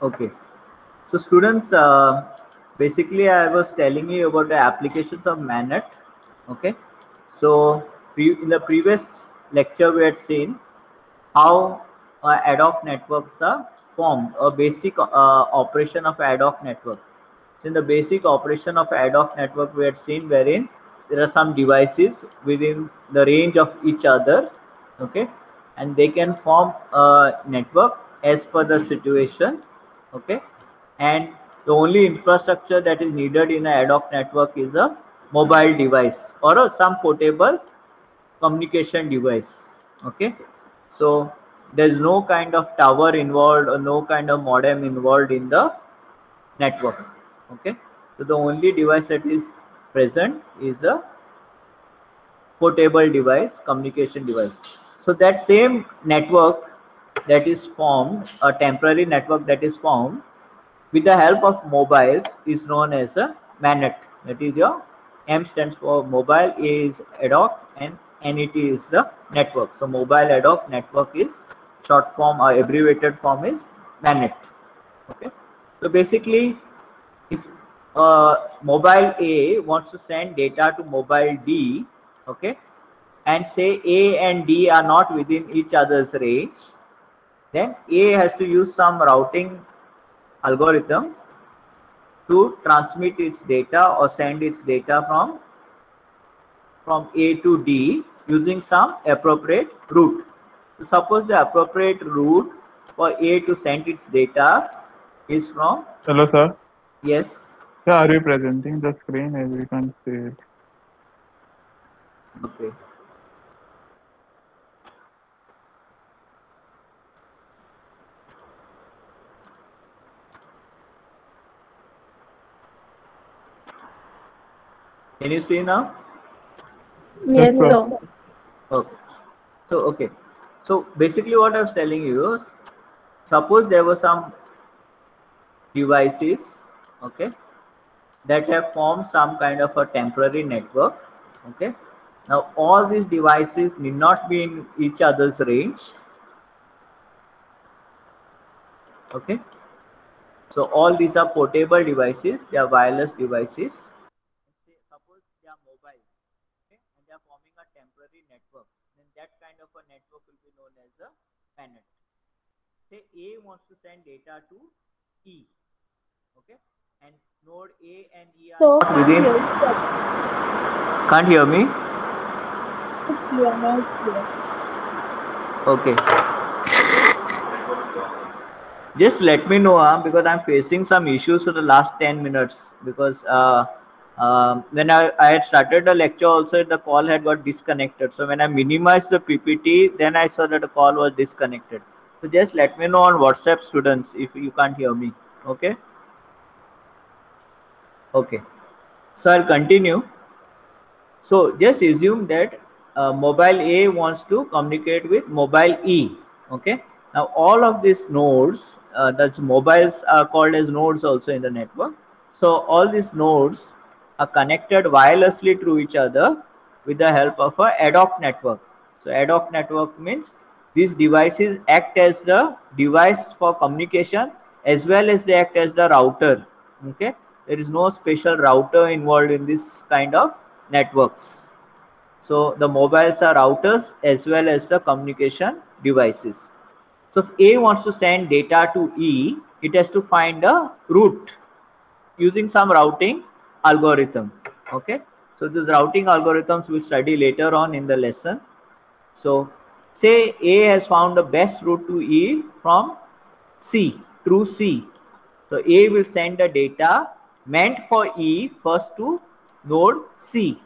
Okay. So students, basically I was telling you about the applications of MANET. Okay. So in the previous lecture we had seen how ad hoc networks are formed, a basic operation of ad hoc network. So in the basic operation of ad hoc network we had seen wherein there are some devices within the range of each other, okay, and they can form a network as per the situation, okay, and the only infrastructure that is needed in an ad hoc network is a mobile device or some portable communication device, okay. So there's no kind of tower involved or no kind of modem involved in the network, okay. So the only device that is present is a portable device, communication device. So that same network that is formed, a temporary network that is formed with the help of mobiles, is known as a MANET. That is your M stands for mobile, A is ad hoc, and NET is the network. So mobile ad hoc network is short form or abbreviated form is MANET. Okay. So basically, if mobile A wants to send data to mobile D, okay, and say A and D are not within each other's range, then A has to use some routing algorithm to transmit its data or send its data from A to D using some appropriate route. So suppose the appropriate route for A to send its data is from. Hello, sir. Yes. Sir, are you presenting the screen as we can see it? Okay. Can you see now? Yes, sir. sir. Okay. Okay. So basically what I was telling you is, suppose there were some devices, okay, that have formed some kind of a temporary network, okay. Now all these devices need not be in each other's range, okay. So all these are portable devices, they are wireless devices. Suppose they are mobile, okay, and they are forming a temporary network, then that kind of a network will be known as a MANET. Say A wants to send data to E, okay, and node A and E are So, not within. Can't hear me? Okay. Just let me know, because I'm facing some issues for the last 10 minutes, because when I had started the lecture also, the call had got disconnected. So when I minimized the PPT, then I saw that the call was disconnected. So just let me know on WhatsApp, students, if you can't hear me. Okay. Okay. So I'll continue. So just assume that mobile A wants to communicate with mobile E. Okay. Now all of these nodes, that's mobiles are called as nodes also in the network. So all these nodes are connected wirelessly to each other with the help of a ad hoc network. So ad hoc network means these devices act as the device for communication as well as they act as the router. Okay. There is no special router involved in this kind of networks. So the mobiles are routers as well as the communication devices. So if A wants to send data to E, it has to find a route using some routing algorithm. Okay. So these routing algorithms we'll study later on in the lesson. So say A has found the best route to E from C, through C. So A will send the data meant for E first to node C.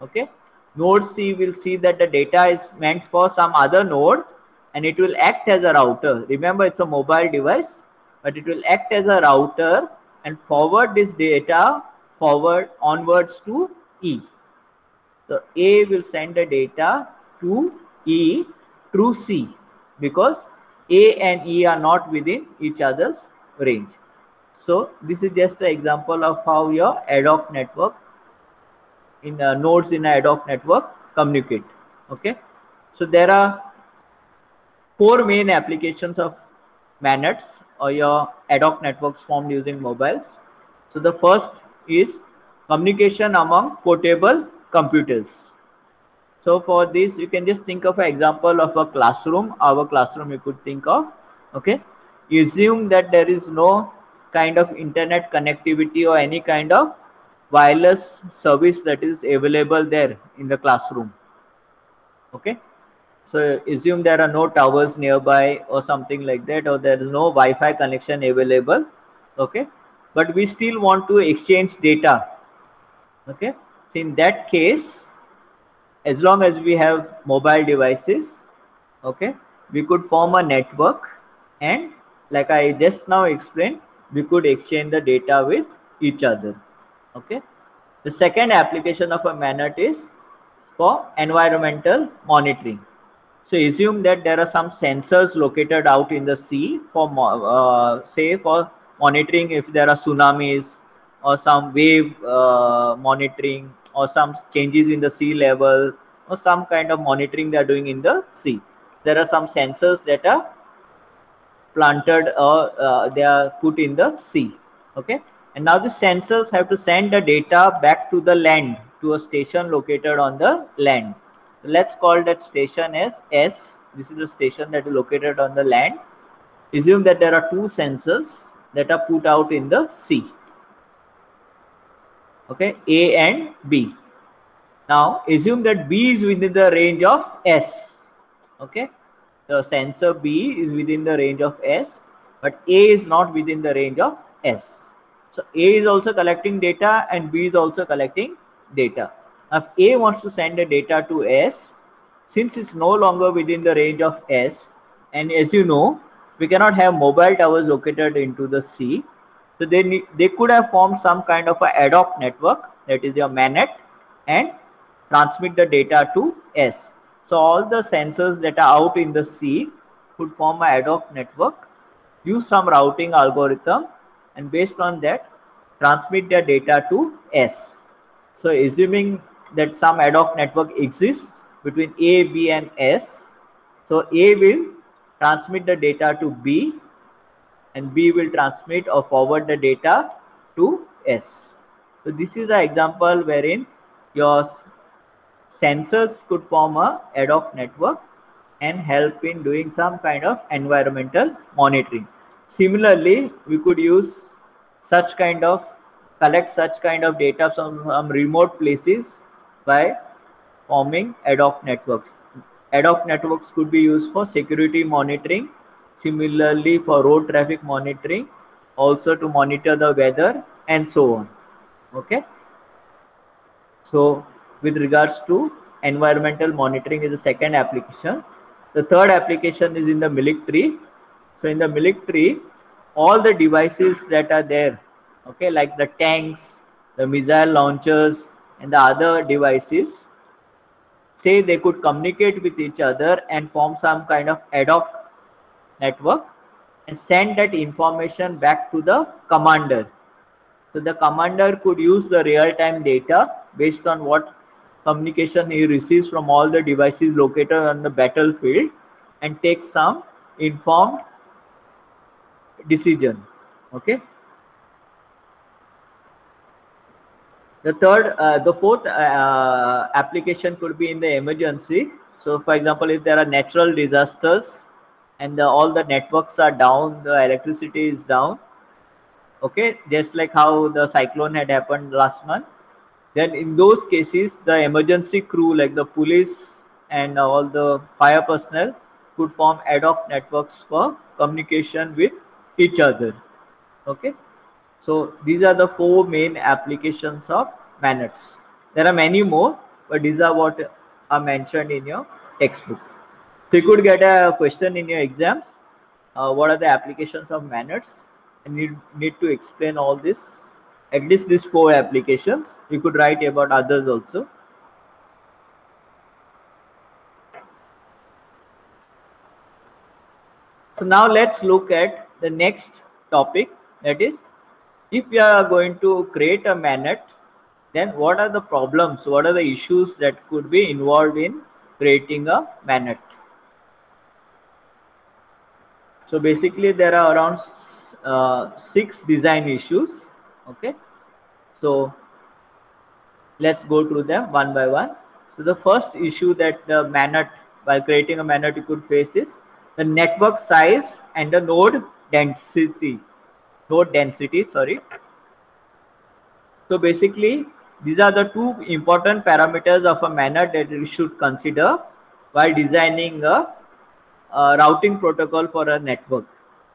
Okay. Node C will see that the data is meant for some other node and it will act as a router. Remember, it's a mobile device, but it will act as a router and forward this data forward onwards to E. So A will send the data to E through C because A and E are not within each other's range. So this is just an example of how your ad hoc network in nodes in an ad hoc network communicate. Okay. So there are four main applications of MANETs or your ad hoc networks formed using mobiles. So the first is communication among portable computers. So for this, you can just think of an example of a classroom. Our classroom you could think of. Okay, assume that there is no kind of internet connectivity or any kind of wireless service that is available there in the classroom. Okay, so assume there are no towers nearby or something like that, or there is no Wi-Fi connection available. Okay, but we still want to exchange data. Okay, so in that case, as long as we have mobile devices, okay, we could form a network, and like I just now explained, we could exchange the data with each other. Okay, the second application of a MANET is for environmental monitoring. So assume that there are some sensors located out in the sea for say for monitoring if there are tsunamis, or some wave monitoring, or some changes in the sea level, or some kind of monitoring they are doing in the sea. There are some sensors that are planted or they are put in the sea. Okay, and now the sensors have to send the data back to the land, to a station located on the land. Let's call that station as S. This is the station that is located on the land. Assume that there are two sensors that are put out in the sea. Okay, A and B. Now assume that B is within the range of S. Okay, the sensor B is within the range of S, but A is not within the range of S. So A is also collecting data and B is also collecting data. Now if A wants to send the data to S, since it's no longer within the range of S, and as you know, we cannot have mobile towers located into the sea, so they could have formed some kind of a ad hoc network, that is your MANET, and transmit the data to S. So all the sensors that are out in the sea could form an ad hoc network, use some routing algorithm, and based on that transmit their data to S. So assuming that some ad hoc network exists between A, B and S, so A will transmit the data to B and B will transmit or forward the data to S. So this is an example wherein your sensors could form a ad hoc network and help in doing some kind of environmental monitoring. Similarly, we could use such kind of collect such kind of data from some remote places by forming ad hoc networks. Ad hoc networks could be used for security monitoring, similarly for road traffic monitoring, also to monitor the weather and so on. Okay, so with regards to environmental monitoring is the second application. The third application is in the military. So in the military, all the devices that are there, okay, like the tanks, the missile launchers and the other devices, say they could communicate with each other and form some kind of ad hoc network and send that information back to the commander. So the commander could use the real-time data based on what communication he receives from all the devices located on the battlefield and take some informed decision. Okay. The fourth application could be in the emergency. So for example, if there are natural disasters and all the networks are down, the electricity is down, okay, just like how the cyclone had happened last month, then in those cases the emergency crew like the police and all the fire personnel could form ad hoc networks for communication with each other. Okay, so these are the four main applications of MANETs. There are many more, but these are what are mentioned in your textbook. So you could get a question in your exams, what are the applications of MANETs, and you need to explain all this, at least these four applications. You could write about others also. So now let's look at the next topic, that is, if we are going to create a MANET, then what are the problems, what are the issues that could be involved in creating a MANET? So basically there are around 6 design issues. Okay, so let's go through them one by one. So the first issue that the MANET, while creating a MANET, you could face is the network size and the node density. Sorry. So basically, these are the two important parameters of a MANET that we should consider while designing a routing protocol for a network.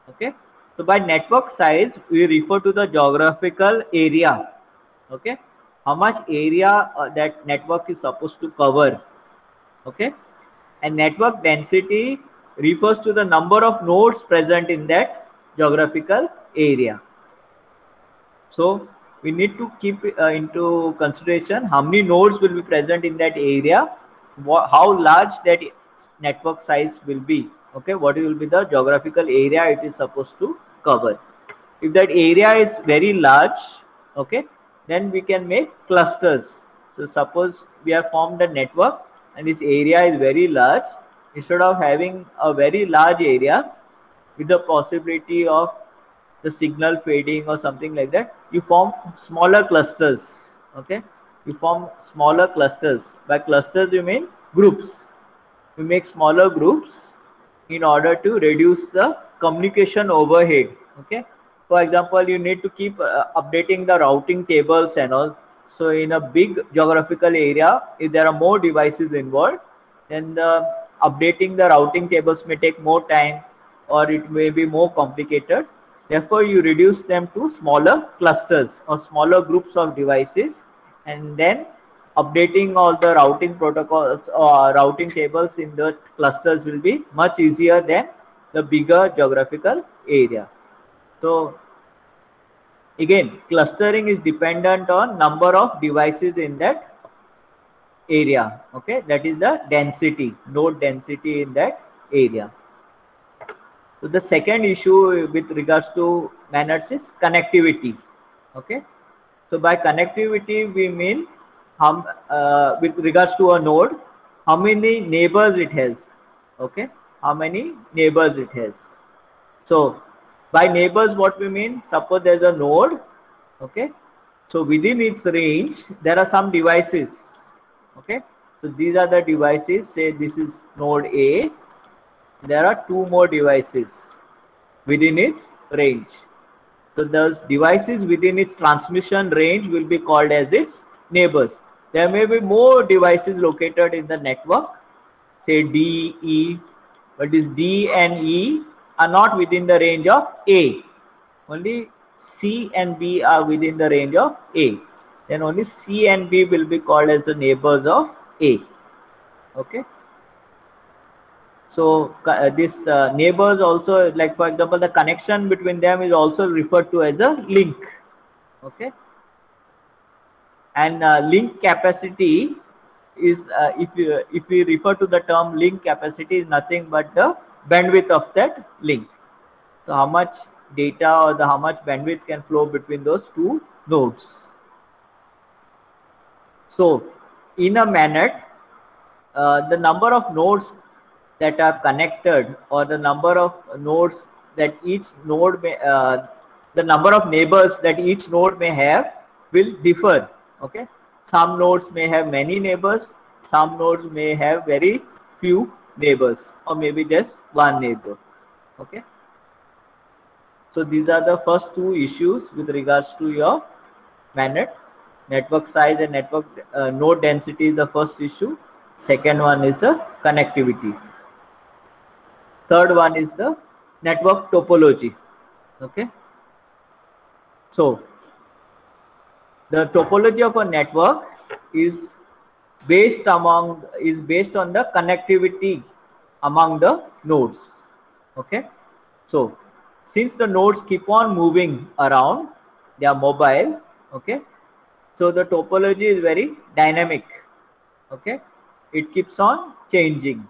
Okay. So by network size, we refer to the geographical area. Okay. How much area that network is supposed to cover. Okay. And network density refers to the number of nodes present in that geographical area. So we need to keep into consideration how many nodes will be present in that area, how large that network size will be. Okay, what will be the geographical area it is supposed to cover. If that area is very large, okay, then we can make clusters. So suppose we have formed a network and this area is very large. Instead of having a very large area with the possibility of the signal fading or something like that, you form smaller clusters. Okay, you form smaller clusters. By clusters you mean groups. You make smaller groups in order to reduce the communication overhead. Okay, for example, you need to keep updating the routing tables and all. So in a big geographical area, if there are more devices involved, then updating the routing tables may take more time or it may be more complicated. Therefore, you reduce them to smaller clusters or smaller groups of devices, and then updating all the routing protocols or routing tables in the clusters will be much easier than the bigger geographical area. So again, clustering is dependent on number of devices in that area. Okay, that is the density, node density in that area. So the second issue with regards to MANETs is connectivity. Okay, so by connectivity we mean with regards to a node, how many neighbors it has. Okay, how many neighbors it has. So by neighbors, what we mean? Suppose there's a node. Okay, so within its range there are some devices. Okay, so these are the devices. Say this is node A. There are 2 more devices within its range. So those devices within its transmission range will be called as its neighbors. There may be more devices located in the network, say D, E, but this D and E are not within the range of A. Only C and B are within the range of A. Then only C and B will be called as the neighbors of A. Okay. So this neighbors also, like for example, the connection between them is also referred to as a link. Okay, and link capacity is if we refer to the term link capacity, is nothing but the bandwidth of that link. So how much data or how much bandwidth can flow between those 2 nodes. So in a MANET, the number of nodes that are connected, or the number of nodes that each node may, the number of neighbors that each node may have will differ. Okay, some nodes may have many neighbors, some nodes may have very few neighbors, or maybe just one neighbor. Okay, so these are the first 2 issues with regards to your MANET. Network size and network node density is the first issue. Second one is the connectivity. Third one is the network topology. Okay, so the topology of a network is based on the connectivity among the nodes. Okay, so since the nodes keep on moving around, they are mobile. Okay, so the topology is very dynamic. Okay, it keeps on changing.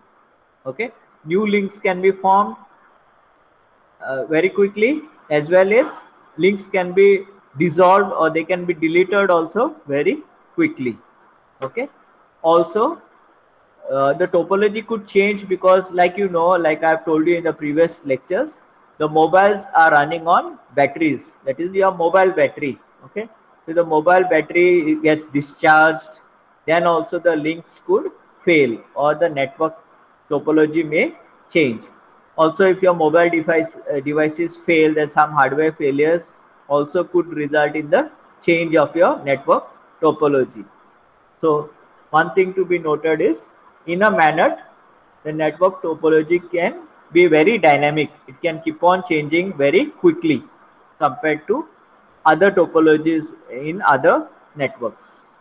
Okay, new links can be formed very quickly, as well as links can be dissolved or they can be deleted also very quickly. Okay, also the topology could change because, like you know, like I've told you in the previous lectures, the mobiles are running on batteries, that is your mobile battery. Okay, so the mobile battery gets discharged, then also the links could fail or the network topology may change. Also, if your mobile devices fail, then some hardware failures also could result in the change of your network topology. So one thing to be noted is, in a MANET, the network topology can be very dynamic. It can keep on changing very quickly compared to other topologies in other networks.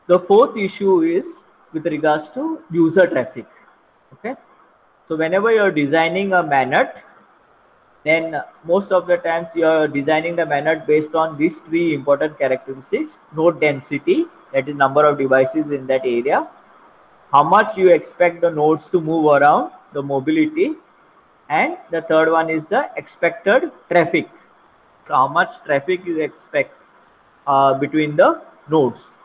The fourth issue is with regards to user traffic. Okay, so whenever you're designing a MANET, then most of the times you're designing the MANET based on these three important characteristics: node density, that is number of devices in that area, how much you expect the nodes to move around, the mobility, and the third one is the expected traffic. So how much traffic you expect between the nodes.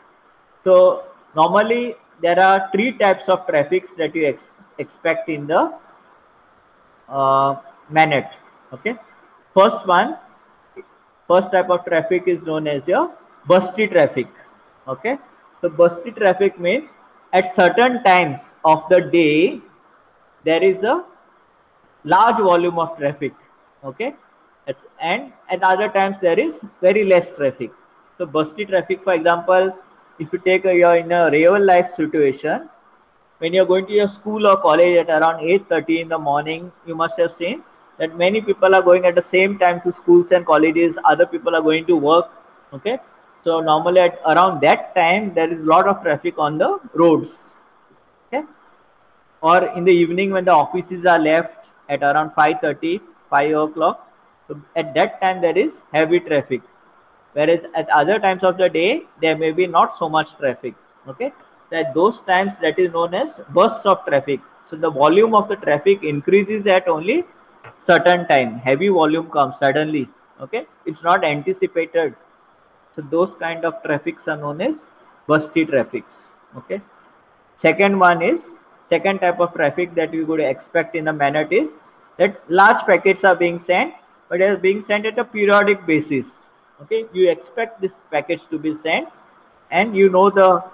So normally there are three types of traffics that you expect in the MANET. Okay, first type of traffic is known as your bursty traffic. Okay, so bursty traffic means at certain times of the day there is a large volume of traffic. Okay, and at other times there is very less traffic. So bursty traffic, for example, if you take you're in a real life situation, when you're going to your school or college at around 8:30 in the morning, you must have seen that many people are going at the same time to schools and colleges. Other people are going to work. Okay, so normally at around that time there is a lot of traffic on the roads. Okay, or in the evening when the offices are left at around 5:30, 5 o'clock. So at that time there is heavy traffic. Whereas at other times of the day there may be not so much traffic. Okay, at those times that is known as bursts of traffic. So the volume of the traffic increases at only certain time. Heavy volume comes suddenly. Okay, it's not anticipated. So those kind of traffics are known as bursty traffics. Okay, second type of traffic that we would expect in a MANET is that large packets are being sent, but they are being sent at a periodic basis. Okay, you expect this packets to be sent, and you know the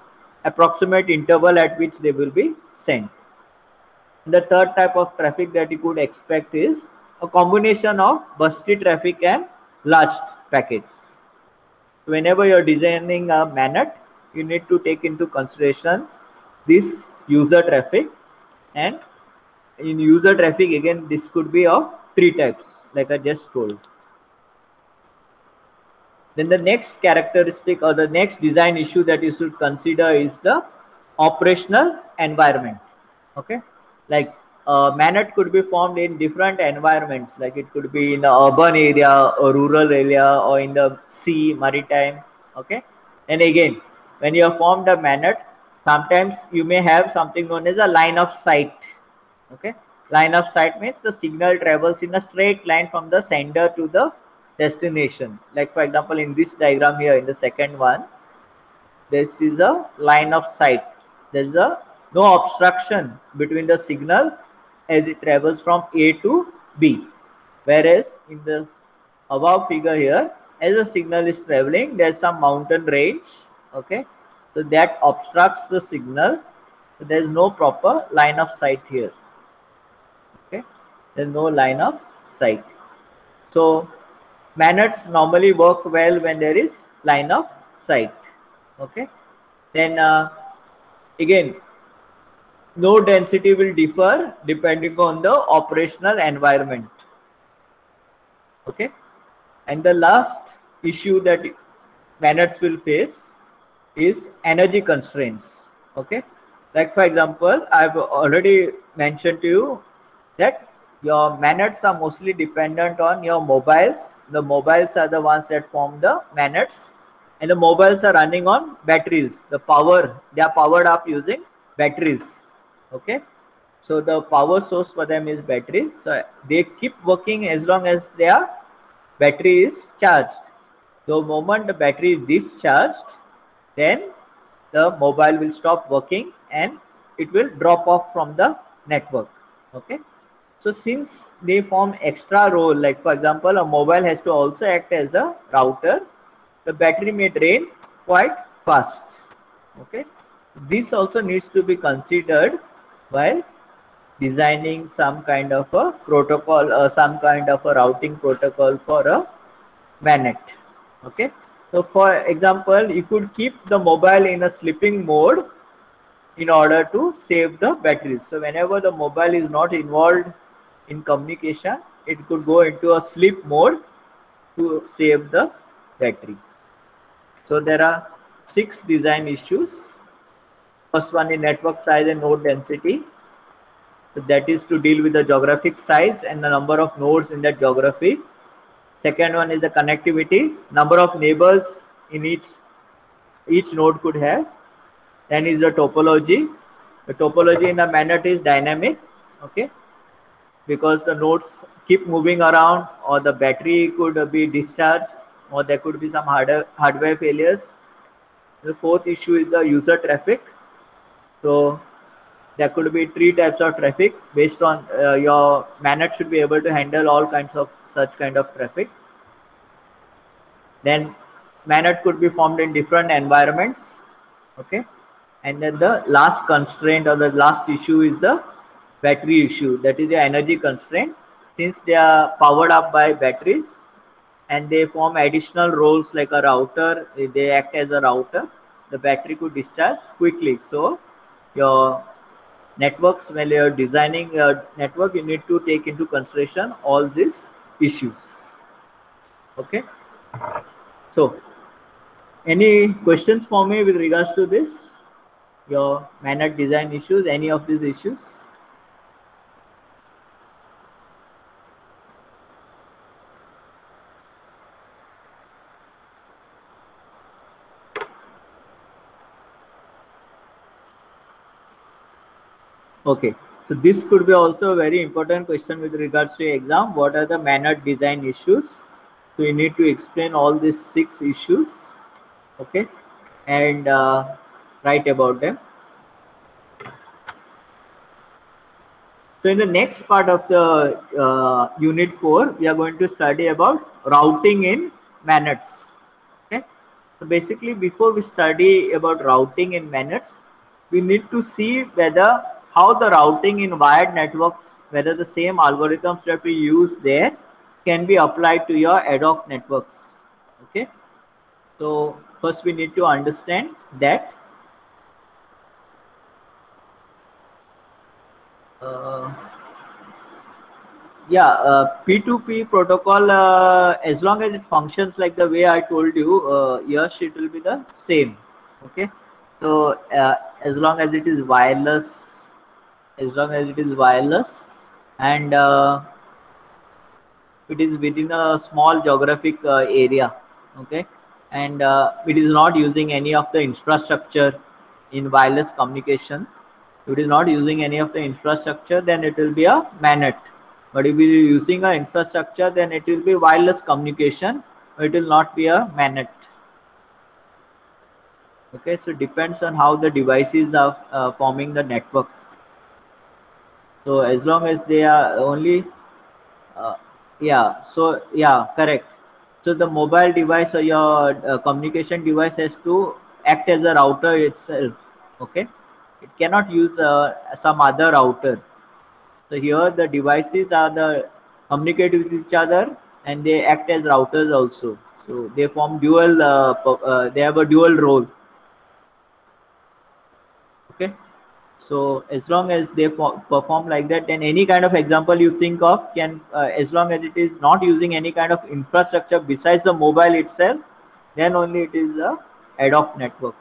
approximate interval at which they will be sent. The third type of traffic that you could expect is a combination of bursty traffic and large packets. Whenever you're designing a MANET, you need to take into consideration this user traffic, and in user traffic again this could be of three types like I just told. Then the next characteristic or the next design issue that you should consider is the operational environment. Okay, like MANET could be formed in different environments, like it could be in the urban area or rural area or in the sea, maritime. Okay, and again when you have formed a MANET, sometimes you may have something known as a line of sight. Okay, line of sight means the signal travels in a straight line from the sender to the destination. Like for example in this diagram here in the second one, this is a line of sight. There is no obstruction between the signal as it travels from A to B. Whereas in the above figure here, as the signal is traveling, there is some mountain range. Okay, so that obstructs the signal. So there is no proper line of sight here. Okay, there is no line of sight. So MANETs normally work well when there is line of sight. Okay, then again node density will differ depending on the operational environment. Okay, and the last issue that MANETs will face is energy constraints. Okay, like for example I've already mentioned to you that your MANETs are mostly dependent on your mobiles. The mobiles are the ones that form the MANETs, and the mobiles are running on batteries. They are powered up using batteries. Okay, so the power source for them is batteries. So they keep working as long as their battery is charged. The moment the battery is discharged, then the mobile will stop working and it will drop off from the network. Okay, So since they form extra role, like for example, a mobile has to also act as a router, the battery may drain quite fast. Okay, this also needs to be considered while designing some kind of a protocol or some kind of a routing protocol for a MANET. Okay, so for example, you could keep the mobile in a sleeping mode in order to save the batteries. So whenever the mobile is not involved in communication, it could go into a sleep mode to save the battery. So there are 6 design issues. First one is network size and node density. So that is to deal with the geographic size and the number of nodes in that geography. Second one is the connectivity, number of neighbors in each node could have. Then is the topology. The topology in the MANET is dynamic, okay, because the nodes keep moving around, or the battery could be discharged, or there could be some hardware failures. The fourth issue is the user traffic. So there could be 3 types of traffic based on your MANET should be able to handle all kinds of such kind of traffic. Then MANET could be formed in different environments, okay. And then the last constraint or the last issue is the battery issue, that is the energy constraint. Since they are powered up by batteries and they form additional roles like a router, they act as a router, the battery could discharge quickly. So your networks, when you're designing a network, you need to take into consideration all these issues. Okay, so any questions for me with regards to this, your MANET design issues, any of these issues? Okay, so this could be also a very important question with regards to exam. What are the MANET design issues? So you need to explain all these 6 issues, okay, and write about them. So in the next part of the unit 4, we are going to study about routing in MANETs. Okay, so basically before we study about routing in MANETs, we need to see whether how the routing in wired networks, whether the same algorithms that we use there can be applied to your ad hoc networks. Okay, so first we need to understand that P2P protocol, as long as it functions like the way I told you, yes, it will be the same. Okay, so as long as it is wireless, and it is within a small geographic area, okay, and it is not using any of the infrastructure in wireless communication. If it is not using any of the infrastructure, then it will be a MANET. But if you are using a infrastructure, then it will be wireless communication. It will not be a MANET. Okay, so it depends on how the devices are forming the network. So as long as they are only correct. So the mobile device or your communication device has to act as a router itself. Okay, it cannot use some other router. So here the devices are the communicate with each other and they act as routers also. So they form dual. They have a dual role. Okay. So as long as they perform like that, then any kind of example you think of can, as long as it is not using any kind of infrastructure besides the mobile itself, then only it is a ad hoc network.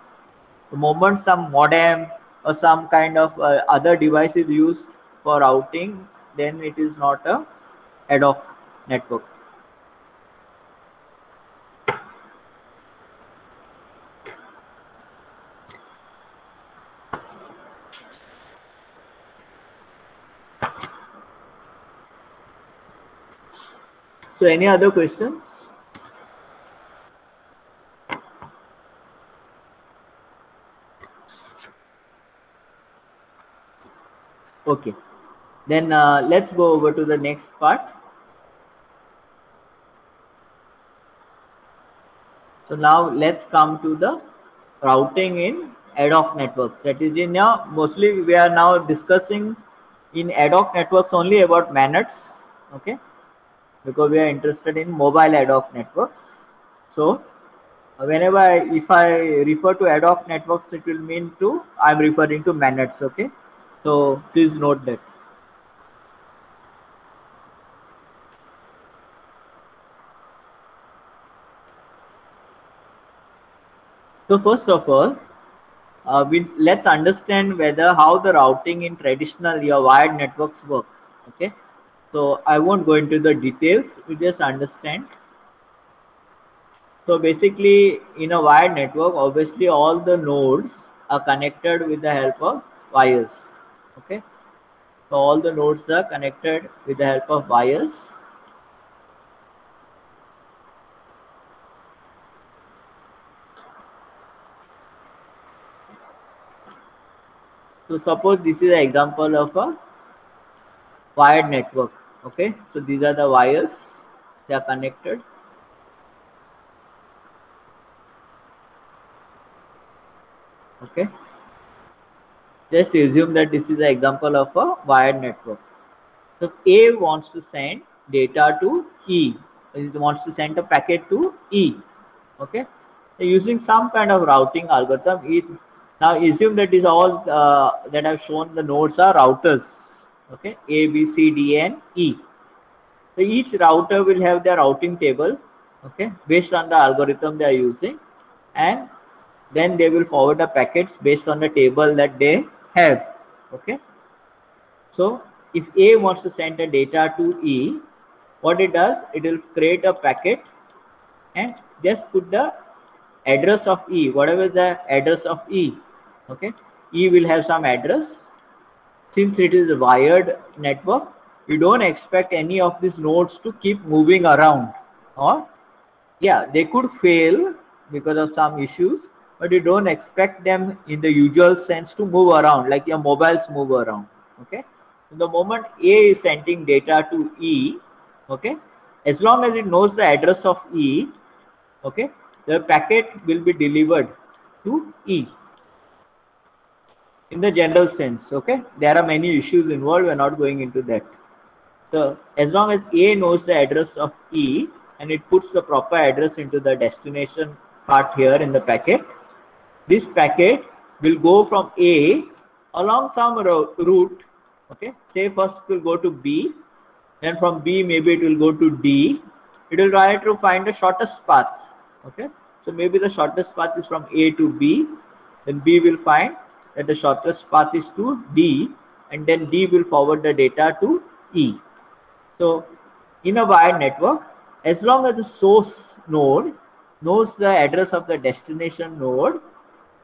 The moment some modem or some kind of other device is used for routing, then it is not a ad hoc network. So any other questions? Okay. Then let's go over to the next part. So now let's come to the routing in ad hoc networks. That is, in mostly we are now discussing in ad hoc networks only about MANETs, okay, because we are interested in mobile ad hoc networks. So whenever if I refer to ad hoc networks, it will mean to I'm referring to MANETs, okay. So please note that. So first of all, let's understand whether how the routing in traditional your wired networks work. Okay, so I won't go into the details. You just understand. So basically, in a wired network, obviously all the nodes are connected with the help of wires. Okay, so all the nodes are connected with the help of wires. So suppose this is an example of a wired network. Okay, so these are the wires, they are connected. Okay, just assume that this is an example of a wired network. So A wants to send data to E, it wants to send a packet to E. Okay, so using some kind of routing algorithm. Now assume that is all that I've shown, the nodes are routers. Okay, A, B, C, D, and E. So each router will have their routing table, okay, based on the algorithm they are using, and then they will forward the packets based on the table that they have. Okay, so if A wants to send the data to E, what it does, it will create a packet and just put the address of E, whatever is the address of E. Okay, E will have some address. Since it is a wired network, you don't expect any of these nodes to keep moving around, or yeah, they could fail because of some issues, but you don't expect them in the usual sense to move around like your mobiles move around. Okay, the moment A is sending data to E, okay, as long as it knows the address of E, okay, the packet will be delivered to E in the general sense. Okay, there are many issues involved, we're not going into that. So as long as A knows the address of E and it puts the proper address into the destination part here in the packet, this packet will go from A along some route. Okay, say first it will go to B, then from B maybe it will go to D. It will try to find the shortest path. Okay, so maybe the shortest path is from A to B, then B will find that the shortest path is to D, and then D will forward the data to E. So in a wired network, as long as the source node knows the address of the destination node,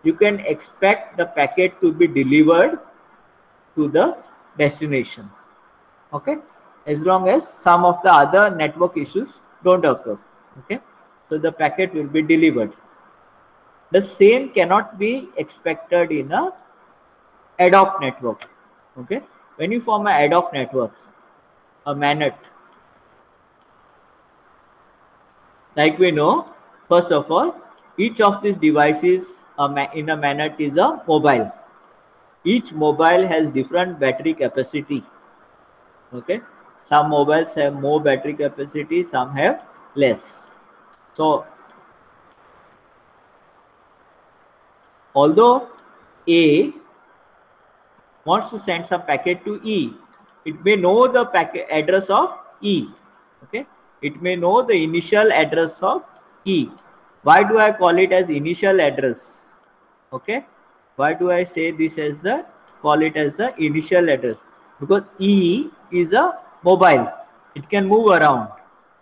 you can expect the packet to be delivered to the destination. Okay, as long as some of the other network issues don't occur. Okay, so the packet will be delivered. The same cannot be expected in a ad hoc network. Okay, when you form an ad hoc network, a MANET, like we know, first of all, each of these devices in a MANET is a mobile. Each mobile has different battery capacity. Okay, some mobiles have more battery capacity, some have less. So although A wants to send some packet to E, it may know the packet address of E. Okay, it may know the initial address of E. Why do I call it as initial address? Okay, why do I say this as the call it as the initial address? Because E is a mobile, it can move around.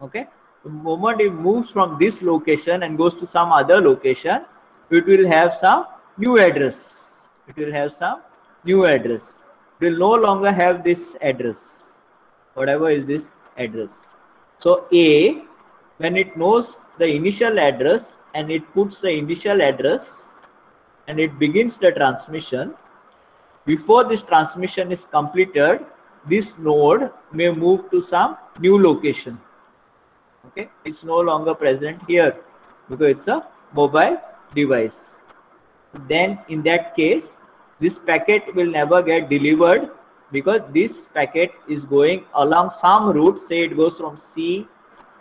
Okay, the moment it moves from this location and goes to some other location, it will have some new address. It will have some new address. It will no longer have this address, whatever is this address. So A, when it knows the initial address and it puts the initial address and it begins the transmission, before this transmission is completed, this node may move to some new location. Okay, it's no longer present here because it's a mobile device. Then in that case, this packet will never get delivered because this packet is going along some route. Say it goes from C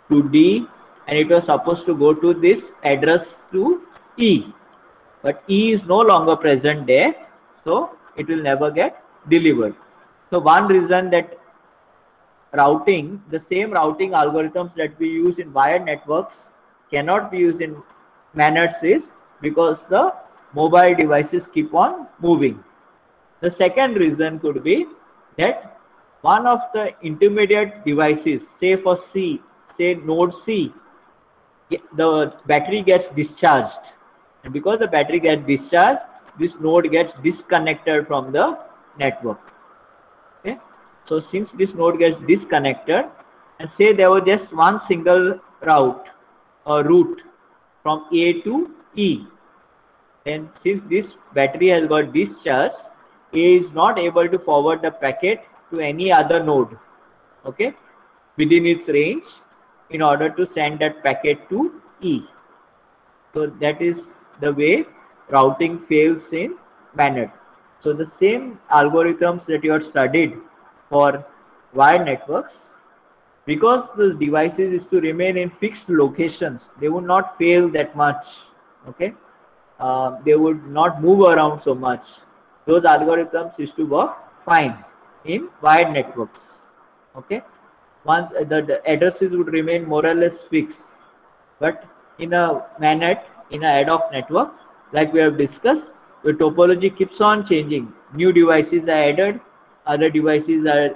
to D and it was supposed to go to this address to E, but E is no longer present there, so it will never get delivered. So one reason that routing, the same routing algorithms that we use in wired networks cannot be used in MANETs is because the mobile devices keep on moving. The second reason could be that one of the intermediate devices, say for C, say node C, the battery gets discharged, and because the battery gets discharged, this node gets disconnected from the network. Okay, so since this node gets disconnected, and say there was just one single route or route from A to E, and since this battery has got discharged, A is not able to forward the packet to any other node, okay, within its range in order to send that packet to E. So that is the way routing fails in MANET. So the same algorithms that you have studied for wired networks, because those devices is to remain in fixed locations, they would not fail that much. Okay, they would not move around so much. Those algorithms is to work fine in wired networks. Okay, once the addresses would remain more or less fixed, but in a MANET, in a ad hoc network, like we have discussed, the topology keeps on changing. New devices are added, other devices are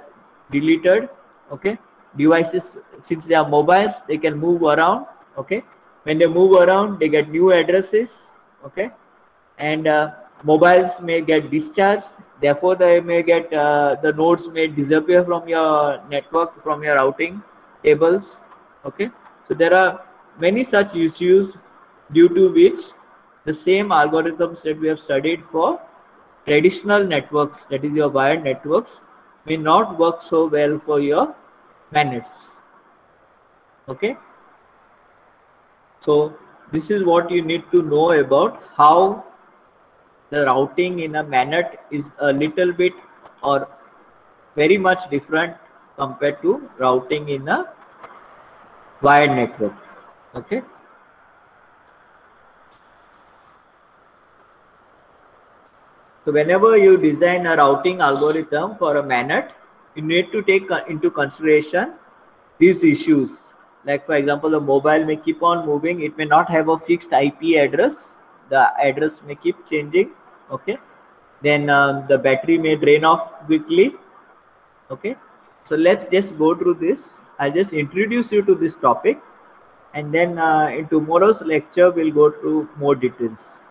deleted. Okay, devices, since they are mobiles, they can move around. Okay, when they move around, they get new addresses. Okay, and mobiles may get discharged, therefore they may get the nodes may disappear from your network, from your routing tables. Okay, so there are many such issues due to which the same algorithms that we have studied for traditional networks, that is your wired networks, may not work so well for your MANETs. Okay, so this is what you need to know about how the routing in a MANET is a little bit or very much different compared to routing in a wired network. Okay, so whenever you design a routing algorithm for a MANET, you need to take into consideration these issues. Like for example, the mobile may keep on moving, it may not have a fixed IP address, the address may keep changing. Okay, then the battery may drain off quickly. Okay, so let's just go through this. I'll just introduce you to this topic, and then in tomorrow's lecture we'll go through more details.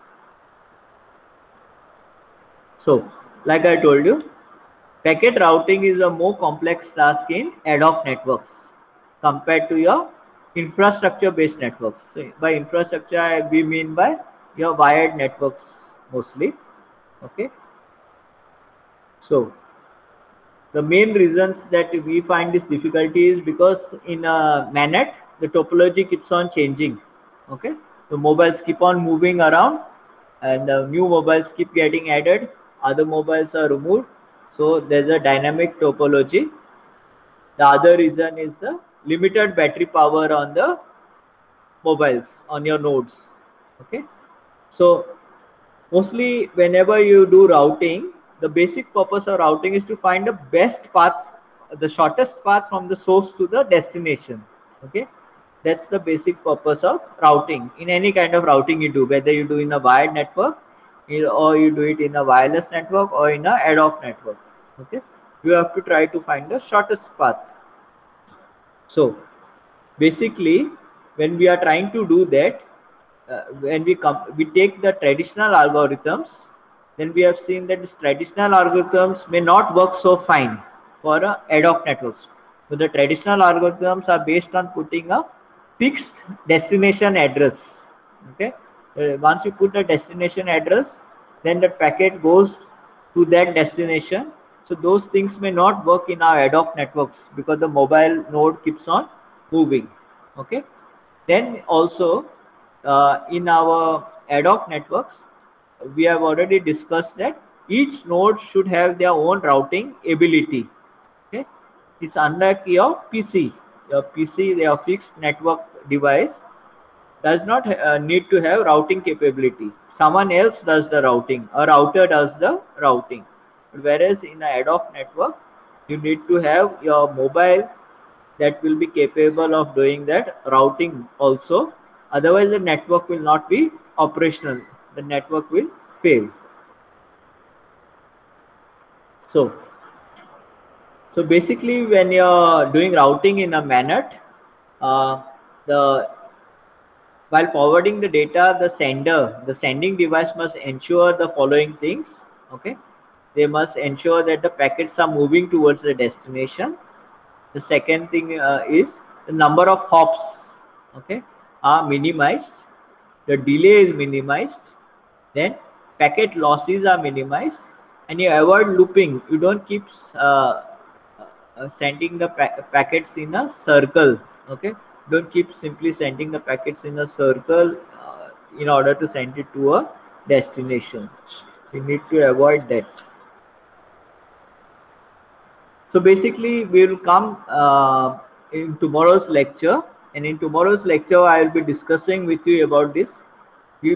So like I told you, packet routing is a more complex task in ad hoc networks compared to your infrastructure based networks. So by infrastructure we mean by your wired networks mostly. Okay, so the main reasons that we find this difficulty is because in a MANET the topology keeps on changing. Okay, the mobiles keep on moving around and new mobiles keep getting added, other mobiles are removed, so there's a dynamic topology. The other reason is the limited battery power on the mobiles, on your nodes. Okay, so mostly whenever you do routing, the basic purpose of routing is to find the best path, the shortest path from the source to the destination. Okay, that's the basic purpose of routing in any kind of routing you do, whether you do in a wired network or you do it in a wireless network or in a ad hoc network. Okay, you have to try to find the shortest path. So basically when we are trying to do that, when we take the traditional algorithms, then we have seen that these traditional algorithms may not work so fine for ad hoc networks. So the traditional algorithms are based on putting a fixed destination address. Okay, once you put a destination address, then the packet goes to that destination. So those things may not work in our ad hoc networks because the mobile node keeps on moving. Okay. Then also in our ad hoc networks, we have already discussed that each node should have their own routing ability. Okay. It's unlike your PC. Your PC, their fixed network device, does not need to have routing capability. Someone else does the routing. A router does the routing. Whereas in an ad hoc network, you need to have your mobile that will be capable of doing that routing also. Otherwise, the network will not be operational. The network will fail. So basically, when you're doing routing in a MANET, the while forwarding the data, the sending device must ensure the following things. Okay, they must ensure that the packets are moving towards the destination. The second thing is the number of hops, okay, are minimized. The delay is minimized. Then packet losses are minimized, and you avoid looping. You don't keep sending the packets in a circle. Okay, don't keep simply sending the packets in a circle in order to send it to a destination. You need to avoid that. So basically, we will come in tomorrow's lecture, and in tomorrow's lecture, I will be discussing with you about this.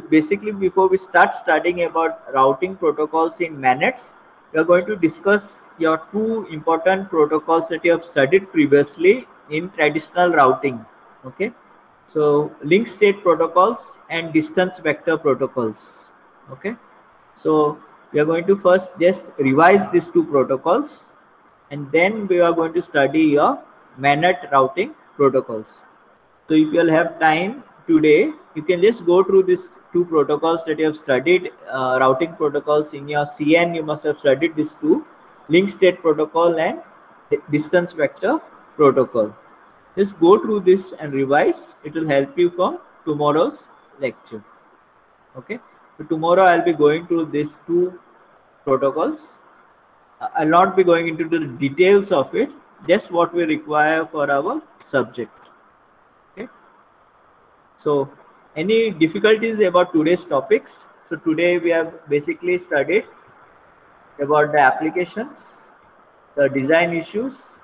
Basically, before we start studying about routing protocols in MANETs, we are going to discuss your two important protocols that you have studied previously in traditional routing. Okay, so link state protocols and distance vector protocols. Okay, so we are going to first just revise these two protocols, and then we are going to study your MANET routing protocols. So if you will have time today, you can just go through these two protocols that you have studied, routing protocols in your CN. You must have studied these two, link state protocol and distance vector protocol. Just go through this and revise. It will help you for tomorrow's lecture. Okay. So tomorrow I'll be going through these two protocols. I'll not be going into the details of it, just what we require for our subject. Okay. So any difficulties about today's topics? So today we have basically studied about the applications, the design issues,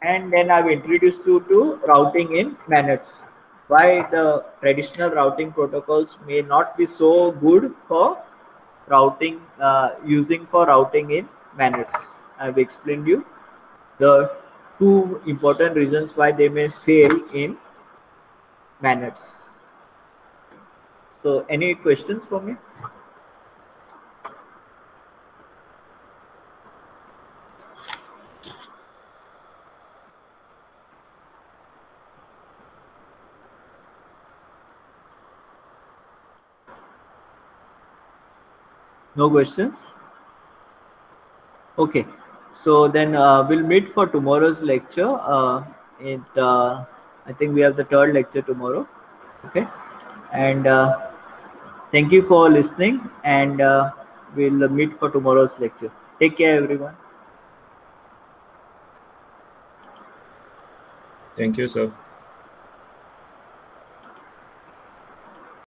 and then I've introduced you to routing in MANETs. Why the traditional routing protocols may not be so good for routing, using for routing in MANETs. I've explained you the two important reasons why they may fail in MANETs. So any questions for me? No questions? Okay. So then we'll meet for tomorrow's lecture. I think we have the third lecture tomorrow. Okay. And thank you for listening, and we'll meet for tomorrow's lecture. Take care, everyone. Thank you, sir.